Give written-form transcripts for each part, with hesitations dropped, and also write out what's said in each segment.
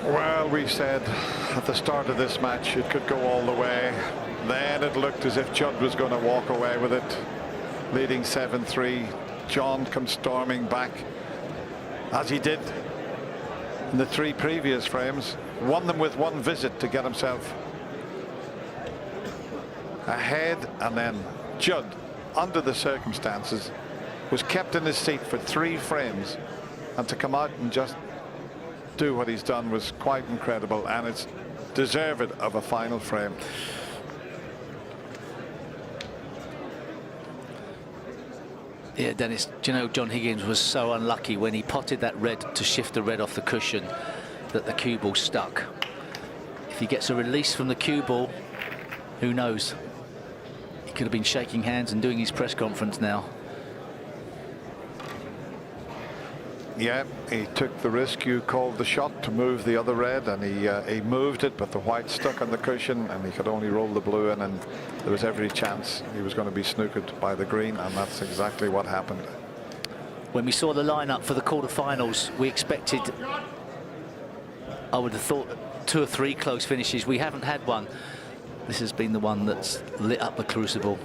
Well, we said at the start of this match it could go all the way. Then it looked as if Judd was going to walk away with it, leading 7-3. John comes storming back, as he did in the 3 previous frames. Won them with 1 visit to get himself ahead, and then Judd, under the circumstances, was kept in his seat for 3 frames, and to come out and just do what he's done was quite incredible, and it's deserved of a final frame. Yeah, Dennis, do you know, John Higgins was so unlucky when he potted that red to shift the red off the cushion that the cue ball stuck. If he gets a release from the cue ball, who knows? He could have been shaking hands and doing his press conference now. Yeah, he took the risk. You called the shot to move the other red, and he moved it, but the white stuck on the cushion, and he could only roll the blue in, and there was every chance he was going to be snookered by the green, and that's exactly what happened. When we saw the lineup for the quarterfinals, we expected, I would have thought, 2 or 3 close finishes. We haven't had one. This has been the one that's lit up the crucible.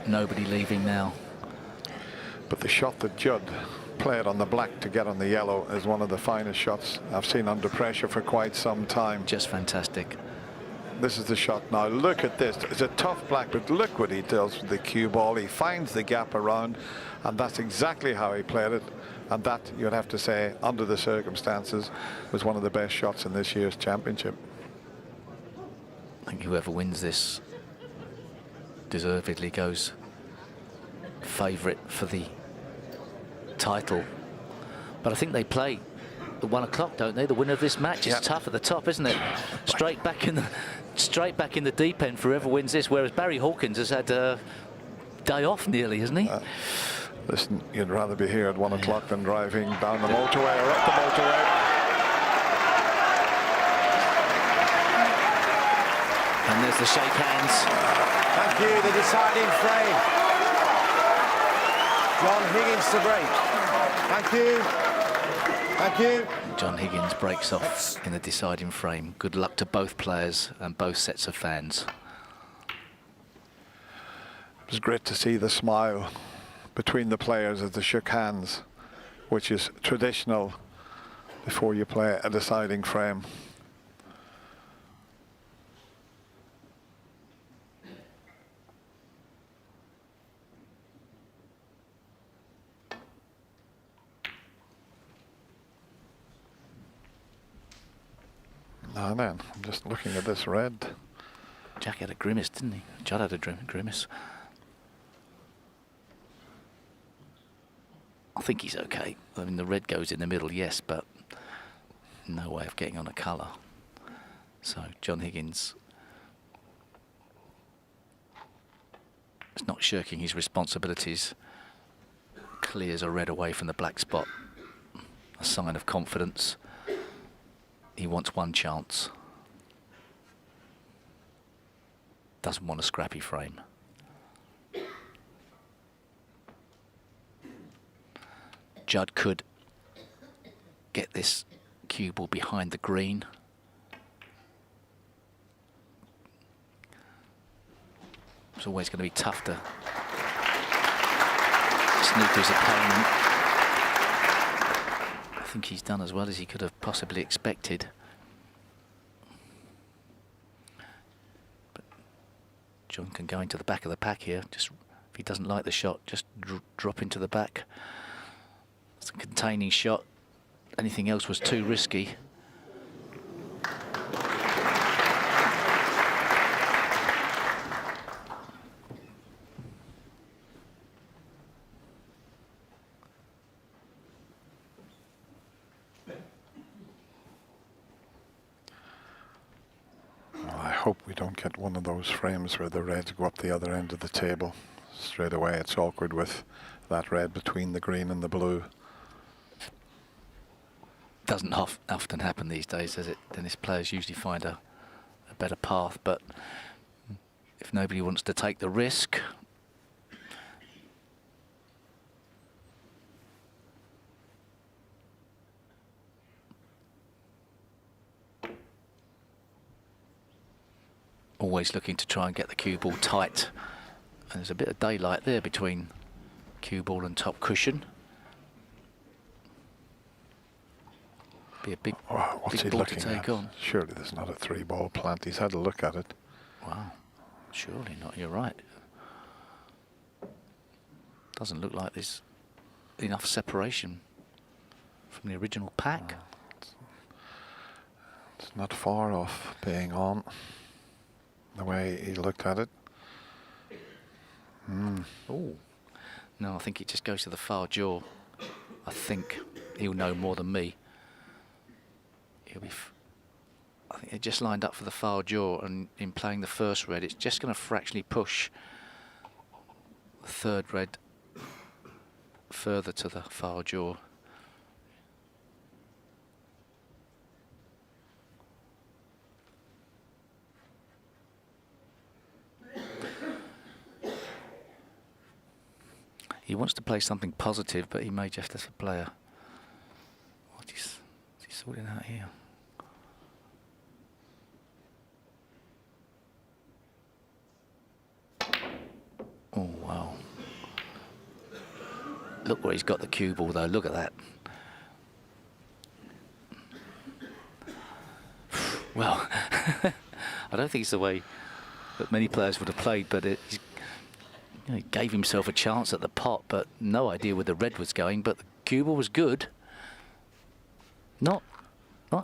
Nobody leaving now. But the shot that Judd played on the black to get on the yellow is one of the finest shots I've seen under pressure for quite some time. Just fantastic. This is the shot now. Look at this. It's a tough black, but look what he does with the cue ball. He finds the gap around, and that's exactly how he played it. And that, you'd have to say, under the circumstances, was one of the best shots in this year's championship. I think whoever wins this deservedly goes favourite for the title. But I think they play at 1 o'clock, don't they? The winner of this match. It's tough at the top, isn't it? Straight back in the deep end for whoever wins this. Whereas Barry Hawkins has had a day off nearly, hasn't he? Listen, you'd rather be here at 1 o'clock than driving down the motorway or up the motorway. And there's the shake hands. Thank you, the deciding frame. John Higgins to break. Thank you. Thank you. John Higgins breaks off in the deciding frame. Good luck to both players and both sets of fans. It was great to see the smile between the players as they shook hands, which is traditional before you play a deciding frame. Now then, I'm just looking at this red. Jack had a grimace, didn't he? Judd had a grimace. I think he's okay. I mean, the red goes in the middle, yes, but no way of getting on a colour. So John Higgins is not shirking his responsibilities. Clears a red away from the black spot. A sign of confidence. He wants 1 chance. Doesn't want a scrappy frame. Judd could get this cue ball behind the green. It's always going to be tough to Snooker's opponent. I think he's done as well as he could have possibly expected. But John can go into the back of the pack here. Just if he doesn't like the shot, just drop into the back. It's a containing shot. Anything else was too risky. I hope we don't get one of those frames where the reds go up the other end of the table. Straight away it's awkward with that red between the green and the blue. Doesn't often happen these days, does it? Tennis players usually find a better path, but if nobody wants to take the risk, always looking to try and get the cue ball tight. And there's a bit of daylight there between cue ball and top cushion. Be a big, Wow, what's big he ball to looking take at? on. Surely there's not a 3-ball plant. He's had a look at it. Wow, surely not. You're right. Doesn't look like there's enough separation from the original pack. It's not far off being on the way he looked at it. Oh, no, I think it just goes to the far jaw. I think he'll know more than me. He'll be. I think it just lined up for the far jaw, and in playing the first red, it's just going to fractionally push the third red further to the far jaw. He wants to play something positive, but he may just as a player. What's he sorting out here? Oh, wow. Look where he's got the cue ball, though. Look at that. Well, I don't think it's the way that many players would have played, but he's, you know, he gave himself a chance at the pot, but no idea where the red was going. But the cue ball was good. Not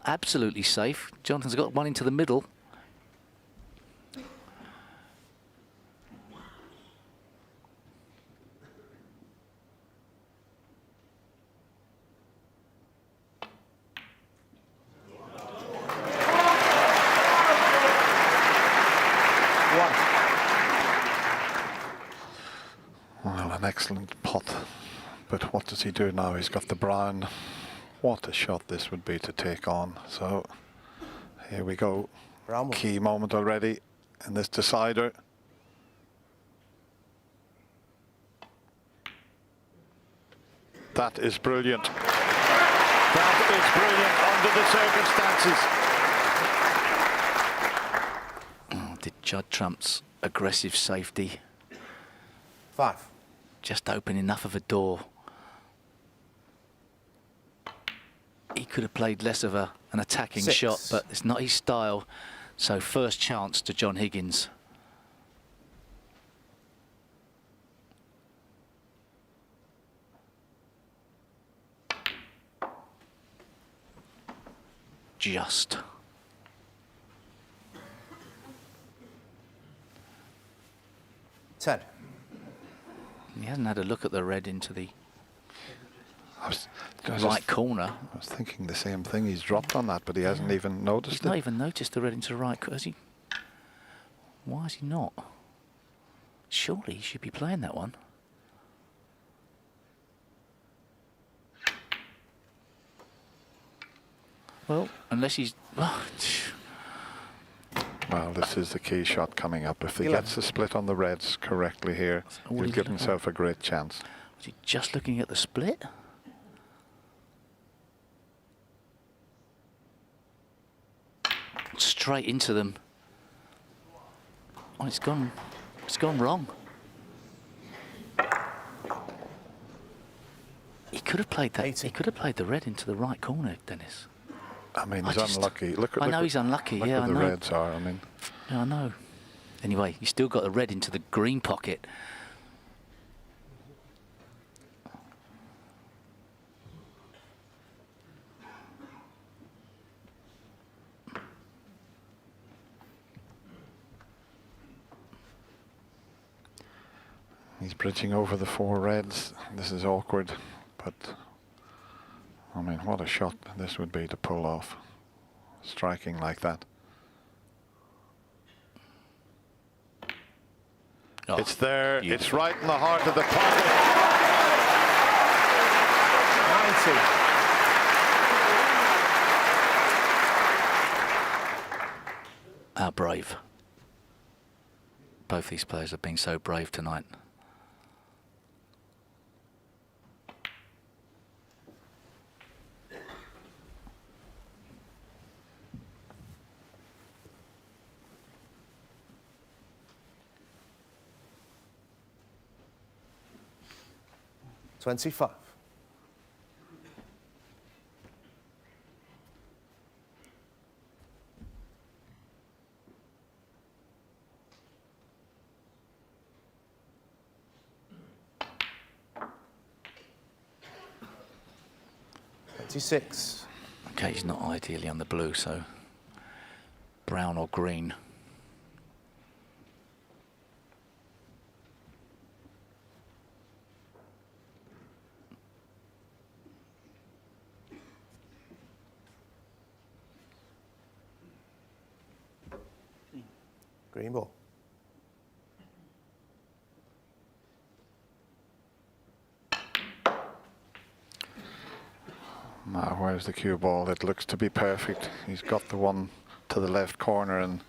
absolutely safe. Jonathan's got one into the middle. Well, an excellent pot. But what does he do now? He's got the brown. What a shot this would be to take on. So here we go. Brown. Key moment already in this decider. That is brilliant. That is brilliant under the circumstances. Oh, did Judd Trump's aggressive safety 5. just open enough of a door? He could have played less of an attacking 6. shot, but it's not his style. So first chance to John Higgins. Just. Ten. He hasn't had a look at the red into the I was right corner. I was thinking the same thing. He's dropped on that, but he hasn't even noticed He's not it. even noticed the red into the right corner, has he? Why is he not? Surely he should be playing that one. Well, unless he's... Well, this is the key shot coming up. If he 11. gets the split on the reds correctly here, all he'll he's give looking himself a great chance. Was he just looking at the split? Straight into them. Oh, it's gone wrong. He could have played that. 80. He could have played the red into the right corner, Dennis. I mean, I he's just- unlucky. Look at I know look he's unlucky, Look yeah, where I the know. reds are. I mean, Yeah, I know. Anyway, you still got the red into the green pocket. he's bridging over the 4 reds. This is awkward, but I mean, what a shot this would be to pull off, striking like that. Oh, It's there. beautiful. It's right in the heart of the pocket. 90. How brave. Both these players have been so brave tonight. 25. Six. Okay, he's not ideally on the blue, so brown or green. Green ball. Now, where's the cue ball? It looks to be perfect. He's got the one to the left corner, and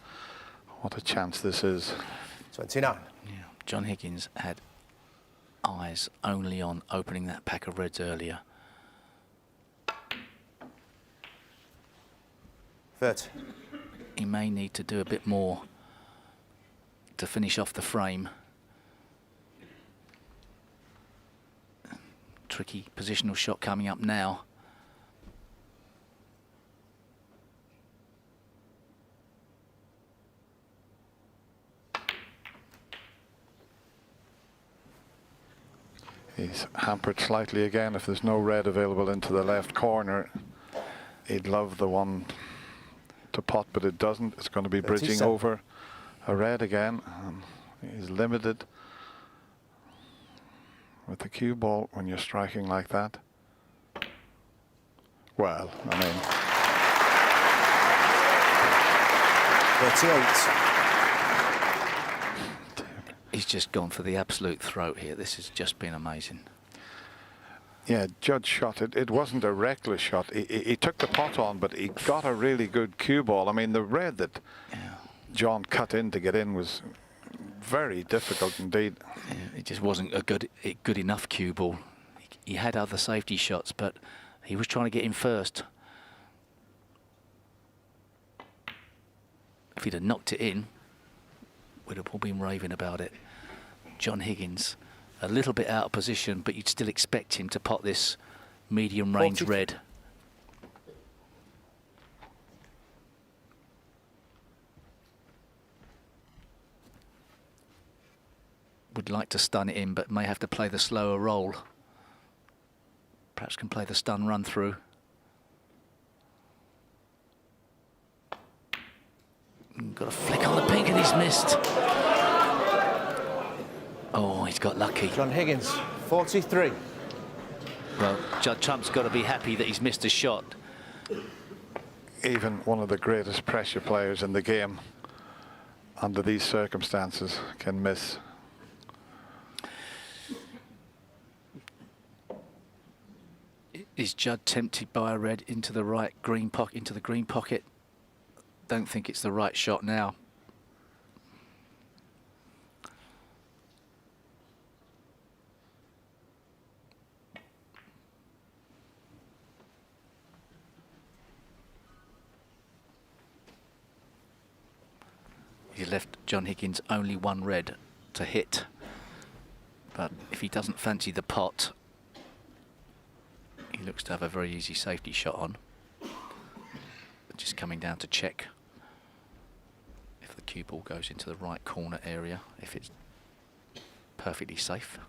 what a chance this is. 29. Yeah, John Higgins had eyes only on opening that pack of reds earlier. 30. He may need to do a bit more to finish off the frame. Tricky positional shot coming up now. He's hampered slightly again. If there's no red available into the left corner, he'd love the one to pot, but it doesn't. It's going to be bridging 37. over a red again. He's limited with the cue ball when you're striking like that. Well, I mean, 38. He's just gone for the absolute throat here. This has just been amazing. yeah, Judd shot it. It wasn't a reckless shot. He took the pot on, but he got a really good cue ball. I mean, the red that John cut in to get in was very difficult indeed. Yeah, it just wasn't a good enough cue ball. He had other safety shots, but he was trying to get in first. If he'd have knocked it in, we'd have all been raving about it. John Higgins, a little bit out of position, but you'd still expect him to pot this medium range 40. red. Would like to stun it in, but may have to play the slower roll. Perhaps can play the stun run through. Got a flick on the pink and he's missed. Oh, he's got lucky. John Higgins, 43. Well, Judd Trump's got to be happy that he's missed a shot. Even one of the greatest pressure players in the game, under these circumstances, can miss. Is Judd tempted by a red into the right green pocket, into the green pocket? Don't think it's the right shot now. He left John Higgins only one red to hit. But if he doesn't fancy the pot, he looks to have a very easy safety shot on. Just coming down to check if the cue ball goes into the right corner area, if it's perfectly safe.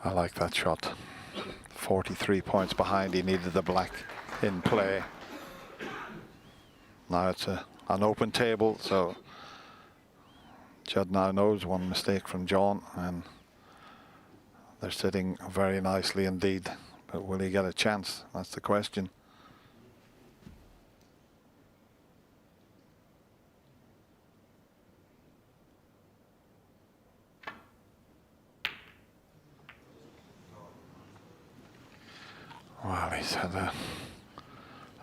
I like that shot. 43 points behind. He needed the black in play. Now it's an open table, so Judd now knows one mistake from John, and they're sitting very nicely indeed. But will he get a chance? That's the question. Well, he's had a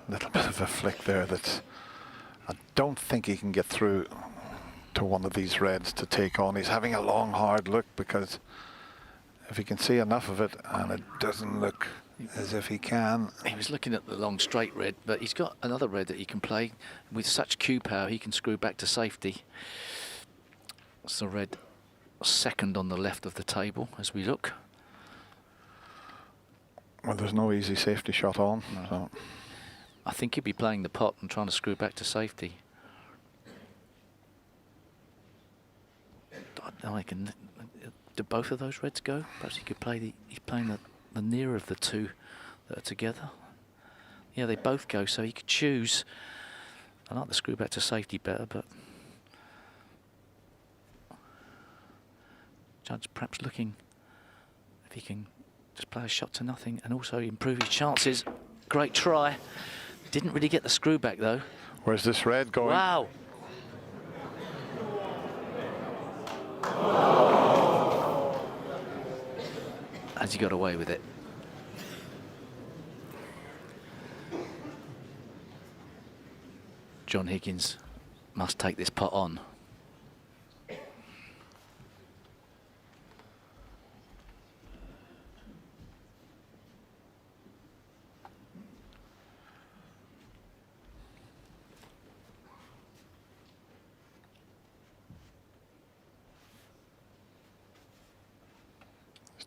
little bit of a flick there that I don't think he can get through to one of these reds to take on. He's having a long, hard look, because if he can see enough of it, and it doesn't look as if he can. He was looking at the long straight red, but he's got another red that he can play. With such cue power, he can screw back to safety. It's the red second on the left of the table as we look. Well, there's no easy safety shot on. No. So. I think he'd be playing the pot and trying to screw back to safety. I don't know, do both of those reds go? Perhaps he could play he's playing the nearer of the two that are together. Yeah, they both go, so he could choose. I like the screw back to safety better, but Judd's perhaps looking if he can just play a shot to nothing and also improve his chances. Great try. Didn't really get the screw back though. Where's this red going? Wow. Has he got away with it? John Higgins must take this pot on.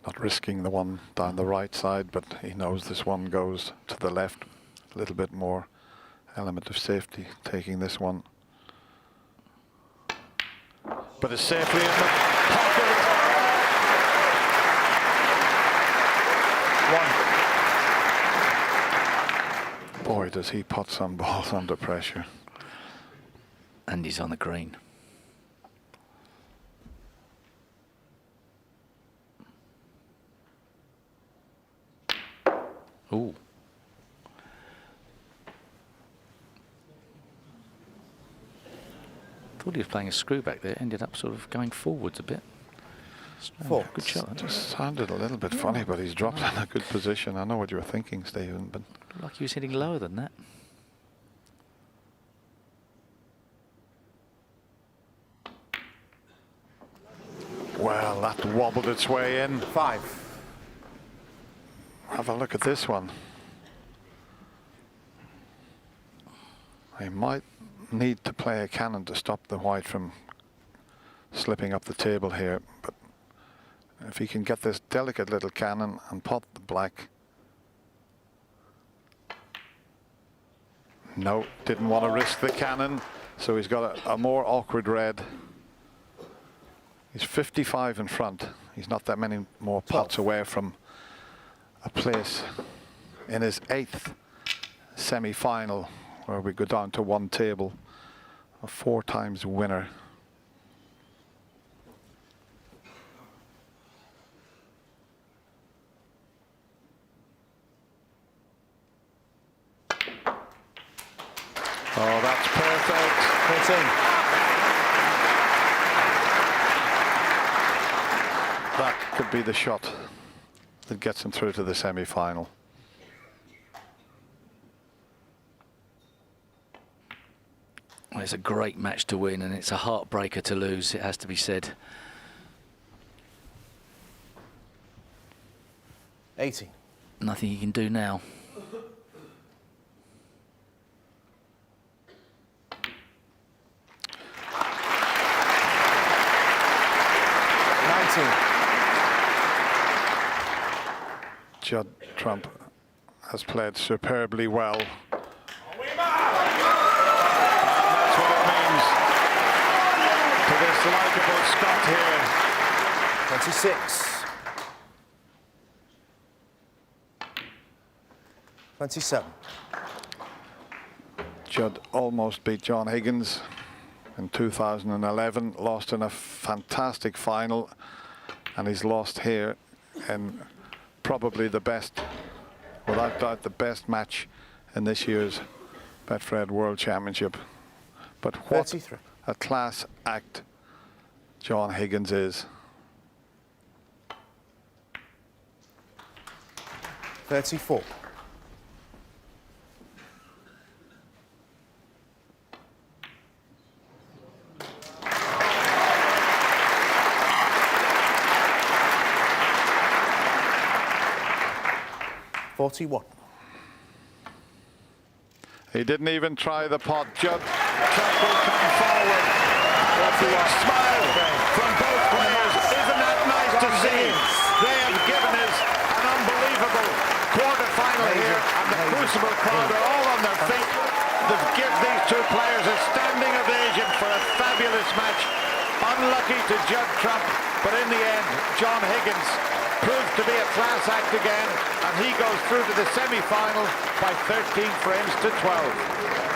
Not risking the one down the right side, but he knows this one goes to the left. A little bit more element of safety taking this one. But it's safely in the pocket. One. Boy, does he pot some balls under pressure. And he's on the green. Ooh. Thought he was playing a screw back there, ended up sort of going forwards a bit. Four. Good shot. Just sounded a little bit funny, but he's dropped in a good position. I know what you were thinking, Stephen, but Looked like he was hitting lower than that. well, that wobbled its way in. 5. Have a look at this one. He might need to play a cannon to stop the white from slipping up the table here, but if he can get this delicate little cannon and pot the black. No, didn't want to risk the cannon, so he's got a more awkward red. He's 55 in front. He's not that many more pots away from a place in his 8th semi-final, where we go down to one table, a 4 times winner. Oh, that's perfect. 13. That could be the shot that gets him through to the semi-final. Well, it's a great match to win, and it's a heartbreaker to lose, it has to be said. 80. Nothing he can do now. 19. Judd Trump has played superbly well. And that's what it means to this likeable Scot here. 26. 27. Judd almost beat John Higgins in 2011, lost in a fantastic final, and he's lost here in probably the best, without doubt, the best match in this year's Betfred World Championship. But what 33. a class act John Higgins is. 34. 41. He didn't even try the pot. Judd Trump will come forward. A big smile from both players. Isn't that nice to see? They have given us an unbelievable quarter-final here, and the Crucible crowd are all on their feet. They've given these two players a standing ovation for a fabulous match. Unlucky to Judd Trump, but in the end, John Higgins proved to be a class act again, and he goes through to the semi-final by 13 frames to 12.